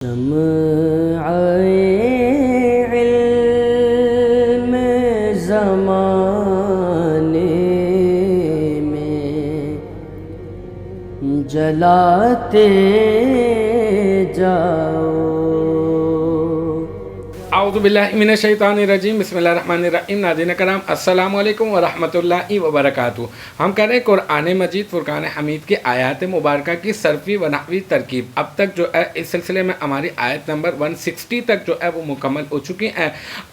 شمع علم زمانے میں جلاتے جاؤ۔ اعوذ باللہ من الشیطان الرجیم، بسم اللہ الرحمن الرحیم۔ ناظرین کرام، السلام علیکم ورحمۃ اللہ وبرکاتہ۔ ہم کر رہے ہیں قرآن مجید فرقان حمید کی آیات مبارکہ کی صرفی و نحوی ترکیب۔ اب تک جو ہے اس سلسلے میں ہماری آیت نمبر 160 تک جو ہے وہ مکمل ہو چکی ہیں۔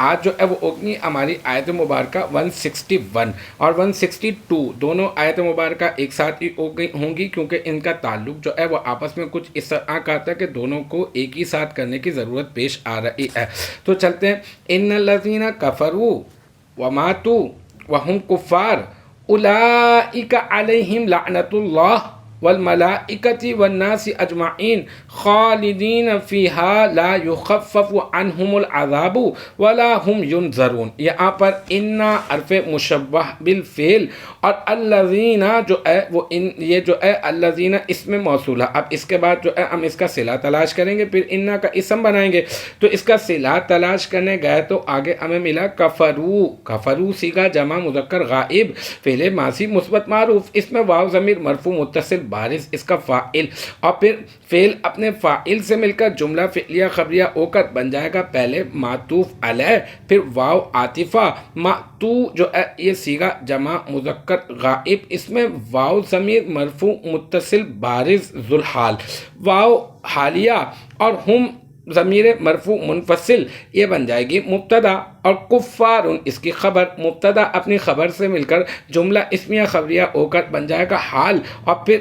آج جو ہے وہ ہوگی ہماری آیت مبارکہ 161 اور 162، دونوں آیت مبارکہ ایک ساتھ ہی ہوں گی، کیونکہ ان کا تعلق جو ہے وہ آپس میں کچھ اس طرح کا آتا ہے کہ دونوں کو ایک ہی ساتھ کرنے کی ضرورت پیش آ رہی ہے۔ تو چلتے ہیں۔ ان الذین کفروا وماتوا وهم کفار اولئک علیہم لعنۃ اللہ والملائکۃ والناس اجمعین خالدین فیہا لا یخفف عنہم العذاب ولا هم ینظرون۔ یہاں پر انا حرف مشبہ بالفعل اور الذین جو ہے وہ یہ جو ہے الذین اسم موصولہ۔ اب اس کے بعد جو ہے ہم اس کا صلہ تلاش کریں گے، پھر انا کا اسم بنائیں گے۔ تو اس کا صلہ تلاش کرنے گئے تو آگے ہمیں ملا کفرو۔ کفرو صیغہ جمع مذکر غائب، فعل ماضی مثبت معروف، اس میں واو ضمیر مرفوع متصل بارز اس کا فاعل، اور پھر فعل اپنے فاعل سے مل کر جملہ فعلیہ خبریہ ہو کر بن جائے گا پہلے معطوف علیہ، پھر واو عاطفہ۔ معطو جو ہے یہ صیغہ جمع مذکر غائب، اس میں واو ضمیر مرفوع متصل بارز ذوالحال، واو حالیہ اور ہم ضمیر مرفوع منفصل، یہ بن جائے گی مبتدا، اور کفار اس کی خبر۔ مبتدا اپنی خبر سے مل کر جملہ اسمیہ خبریہ ہو کر بن جائے گا حال، اور پھر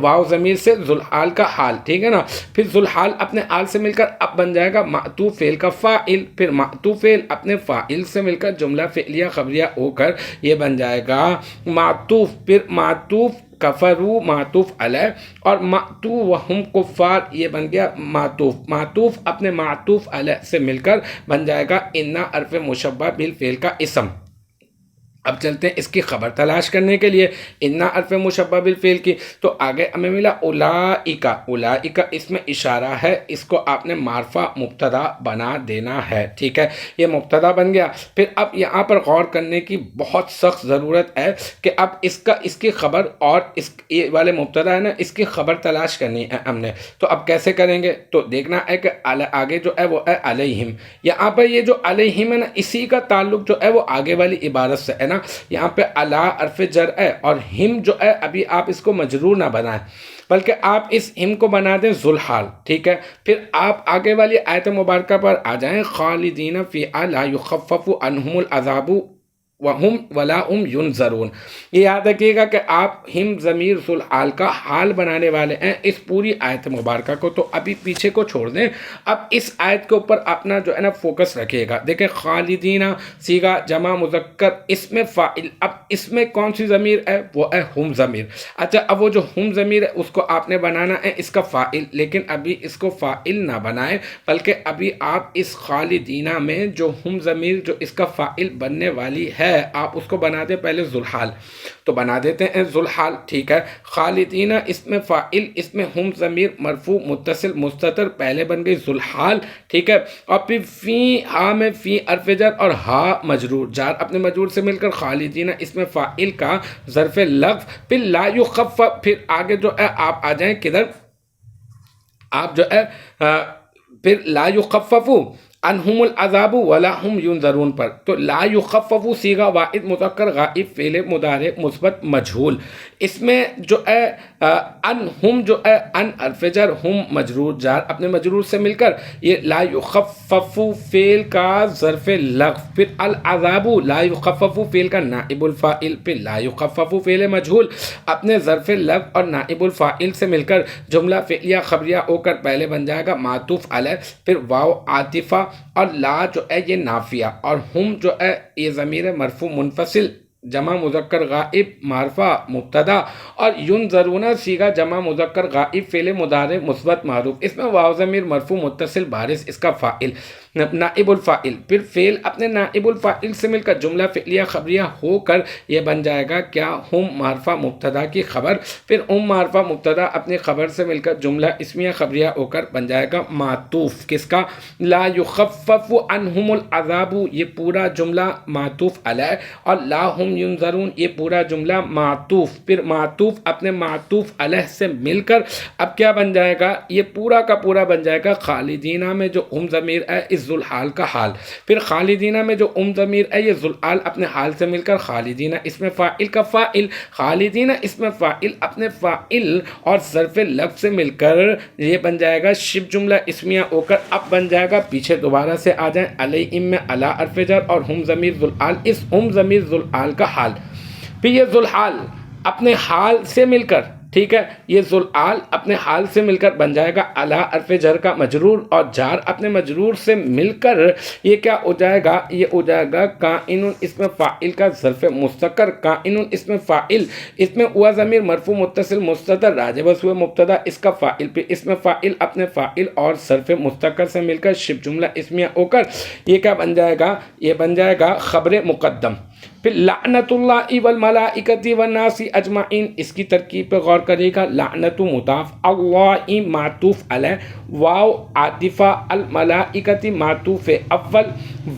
واو ضمیر سے ذوالحال کا حال، ٹھیک ہے نا۔ پھر ذوالحال اپنے حال سے مل کر اب بن جائے گا معطوف فعل کا فاعل، پھر معطوف فعل اپنے فاعل سے مل کر جملہ فعلیہ خبریہ ہو کر یہ بن جائے گا معطوف، پھر معطوف کفرو معطوف علیہ، اور معطو وہم کفار یہ بن گیا معطوف۔ معطوف اپنے معطوف علیہ سے مل کر بن جائے گا انا حرف مشبہ بالفعل کا اسم۔ اب چلتے ہیں اس کی خبر تلاش کرنے کے لیے، انا حرف مشبہ بالفعل کی، تو آگے ہمیں ملا اولئکا۔ اولئکا اس میں اشارہ ہے، اس کو آپ نے معرفہ مبتدا بنا دینا ہے، ٹھیک ہے، یہ مبتدا بن گیا۔ پھر اب یہاں پر غور کرنے کی بہت سخت ضرورت ہے کہ اب اس کی خبر اور اس یہ والے مبتدا ہے نا، اس کی خبر تلاش کرنی ہے ہم نے۔ تو اب کیسے کریں گے؟ تو دیکھنا ہے کہ آگے جو ہے وہ ہے علیہم۔ یہاں پر یہ جو علیہم ہے نا، اسی کا تعلق جو ہے وہ آگے والی عبارت سے ہے نا۔ یہاں پہ علا حرف جر ہے، اور ہم جو ہے ابھی آپ اس کو مجرور نہ بنائیں، بلکہ آپ اس ہم کو بنا دیں ذوالحال، ٹھیک ہے۔ پھر آپ آگے والی آیت مبارکہ پر آ جائیں، خالدین فیہا لا یخفف عنہم العذاب وہم ولا ہم ینظرون۔ یہ یاد رکھیے گا کہ آپ ہم ضمیر ذوالحال کا حال بنانے والے ہیں اس پوری آیت مبارکہ کو۔ تو ابھی پیچھے کو چھوڑ دیں، اب اس آیت کے اوپر اپنا جو ہے نا فوکس رکھیے گا۔ دیکھیں خالدین صیغہ جمع مذکر اس میں فاعل، اب اس میں کون سی ضمیر ہے؟ وہ ہے ہم ضمیر۔ اچھا، اب وہ جو ہم ضمیر ہے اس کو آپ نے بنانا ہے اس کا فاعل، لیکن ابھی اس کو فاعل نہ بنائیں، بلکہ ابھی آپ اس خالدین میں جو ہم ضمیر جو اس کا فاعل بننے والی ہے آپ اس کو بنا دیں پہلے ذوالحال۔ تو بنا دیتے ہیں ذوالحال، ٹھیک ہے۔ خالدین اس میں فاعل، اس میں ہم ضمیر مرفوع متصل مستتر، پہلے بن گئی ذوالحال، ٹھیک ہے۔ اور پھر فی ہا میں فی حرف جر اور ہا مجرور، جار اپنے مجرور سے مل کر خالدین اس میں فاعل کا ظرف لفظ، پھر لا یخفف، پھر آگے جو ہے آپ آ جائیں کدھر، آپ جو ہے پھر لا یخفف عنہم العذاب ولا ہم ینظرون پر۔ تو لا یخفف صیغہ واحد مذکر غائب، فعل مضارع مثبت مجہول، اس میں جو ہے ہم جو ہے ان حرف جر، ہم مجرور، جار اپنے مجرور سے مل کر یہ لا یخفف فعل کا ظرف لفظ، پھر العذاب لا یخفف فعل کا نائب الفاعل، پھر لا یخفف فعل مجہول اپنے ظرف لفظ اور نائب الفاعل سے مل کر جملہ فعلیہ خبریہ ہو کر پہلے بن جائے گا معطوف علیہ، پھر واو عاطفہ، اور لا جو ہے یہ نافیہ، اور ہم جو ہے یہ ضمیر مرفوع منفصل جمع مذکر غائب معرفہ مبتدا، اور ینظرون صیغہ جمع مذکر غائب فعل مضارع مثبت معروف، اس میں واو ضمیر مرفوع متصل بارز اس کا فاعل۔ نائب الفاعل، پھر فعل اپنے نائب الفاعل سے مل کر جملہ فعلیہ خبریہ ہو کر یہ بن جائے گا کیا؟ ہم معرفہ مبتدا کی خبر، پھر معرفہ مبتدا اپنی خبر سے مل کر جملہ اسمیہ خبریہ ہو کر بن جائے گا معطوف کس کا؟ لا یخفف عنہم العذاب، یہ پورا جملہ معطوف علیہ، اور لا ہم ینظرون یہ پورا جملہ معطوف، پھر معطوف اپنے معطوف علیہ سے مل کر اب کیا بن جائے گا؟ یہ پورا کا پورا بن جائے گا خالدینہ میں جو ضمیر ہے اس ذوالحال کا حال، پھر خالدینہ میں جو ضمیر ہے یہ ذوالحال اپنے حال سے مل کر خالدینہ اس میں فاعل کا فاعل، خالدینہ اس میں فاعل اپنے فاعل اور ظرف لفظ سے مل کر یہ بن جائے گا شبہ جملہ اسمیہ ہو کر اب بن جائے گا، پیچھے دوبارہ سے آ جائیں، علیہم میں علی حرف جر اور ہم ضمیر ذوالحال، اس ہم ضمیر ذوالحال کا حال، پھر یہ ذوالحال اپنے حال سے مل کر، ٹھیک ہے، یہ ذوالحال اپنے حال سے مل کر بن جائے گا علی حرف جر کا مجرور، اور جار اپنے مجرور سے مل کر یہ کیا ہو جائے گا؟ یہ ہو جائے گا کائن اس میں فاعل کا ظرف مستقر، کائن اس میں فاعل، اس میں ہوا ضمیر مرفوع متصل مستتر راجع بس ہوئے مبتدا اس کا فاعل، پھر اس میں فاعل اپنے فاعل اور ظرف مستقر سے مل کر شبہ جملہ اسمیہ ہو کر یہ کیا بن جائے گا؟ یہ بن جائے گا خبر مقدم، پھر لعنت اللہ والملائکۃ والناس اجمعین، اس کی ترکیب پہ غور کرے گا، لعنت مضاف، اللہ معطوف علیہ، واو عاطفہ، الملائکۃ معطوف اول،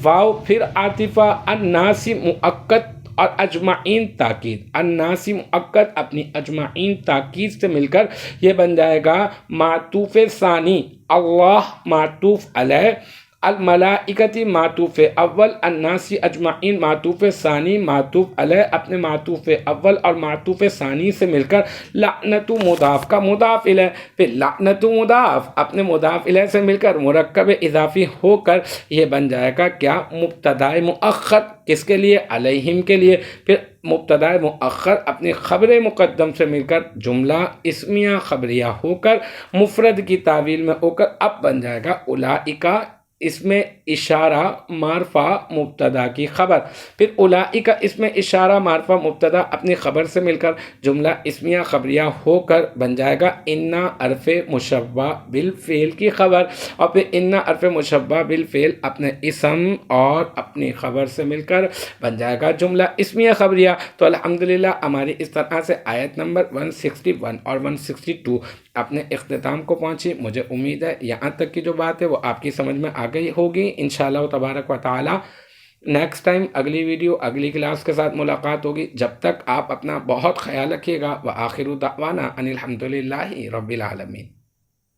واو پھر عاطفہ، الناس مؤکد اور اجمعین تاکید، الناس مؤکد اپنی اجمعین تاکید سے مل کر یہ بن جائے گا معطوف ثانی، اللہ معطوف علیہ، الملائکۃ معطوف اول، الناس اجمعین معطوف ثانی، معطوف علیہ اپنے معطوف اول اور معطوف ثانی سے مل کر لعنت مضاف کا مضاف الیہ، پھر لعنت مضاف اپنے مضاف الیہ سے مل کر مرکب اضافی ہو کر یہ بن جائے گا کیا؟ مبتدا مؤخر، کس کے لیے؟ علیہم کے لیے، پھر مبتدا مؤخر اپنی خبر مقدم سے مل کر جملہ اسمیہ خبریہ ہو کر مفرد کی تعویل میں ہو کر اب بن جائے گا اولئک، اس میں اشارہ معرفہ مبتدا کی خبر، پھر اولئک اس میں اشارہ معرفہ مبتدا اپنی خبر سے مل کر جملہ اسمیہ خبریہ ہو کر بن جائے گا انا حرف مشبہ بالفعل کی خبر، اور پھر انا حرف مشبہ بالفعل اپنے اسم اور اپنی خبر سے مل کر بن جائے گا جملہ اسمیہ خبریہ۔ تو الحمدللہ ہماری اس طرح سے آیت نمبر 161 اور 162 اپنے اختتام کو پہنچی، مجھے امید ہے یہاں تک کی جو بات ہے وہ آپ کی سمجھ میں آ گئی ہوگی انشاءاللہ تبارک و تعالی۔ نیکسٹ ٹائم اگلی ویڈیو اگلی کلاس کے ساتھ ملاقات ہوگی، جب تک آپ اپنا بہت خیال رکھیے گا، وآخر دعوانا ان الحمدللہ رب العالمین۔